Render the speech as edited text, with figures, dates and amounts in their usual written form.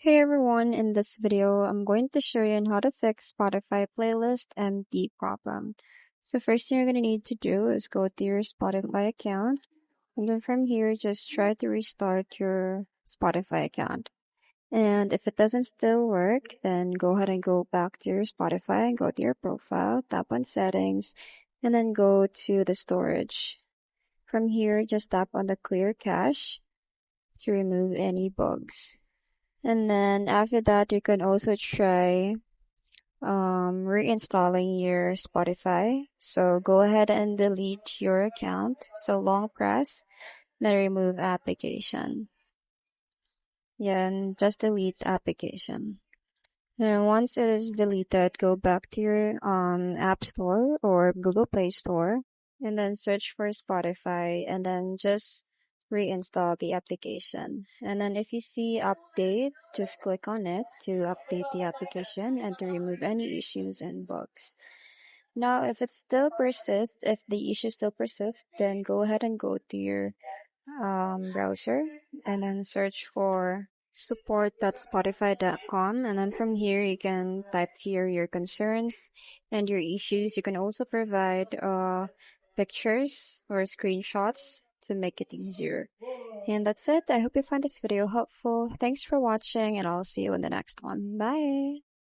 Hey everyone, in this video, I'm going to show you on how to fix Spotify playlist MD problem. So first thing you're going to need to do is go to your Spotify account, and then from here, just try to restart your Spotify account. And if it doesn't still work, then go ahead and go back to your Spotify, go to your profile, tap on settings, and then go to the storage. From here, just tap on the clear cache to remove any bugs. And then after that, you can also try reinstalling your Spotify. So go ahead and delete your account. So long press, then remove application. Yeah, and just delete application. And once it is deleted, go back to your App Store or Google Play Store and then search for Spotify and then just reinstall the application. And then if you see update, just click on it to update the application and to remove any issues and bugs. Now, if it still persists, if the issue still persists, then go ahead and go to your browser and then search for support.spotify.com, and then from here you can type here your concerns and your issues. You can also provide pictures or screenshots to make it easier. And that's it. I hope you find this video helpful. Thanks for watching, and I'll see you in the next one. Bye.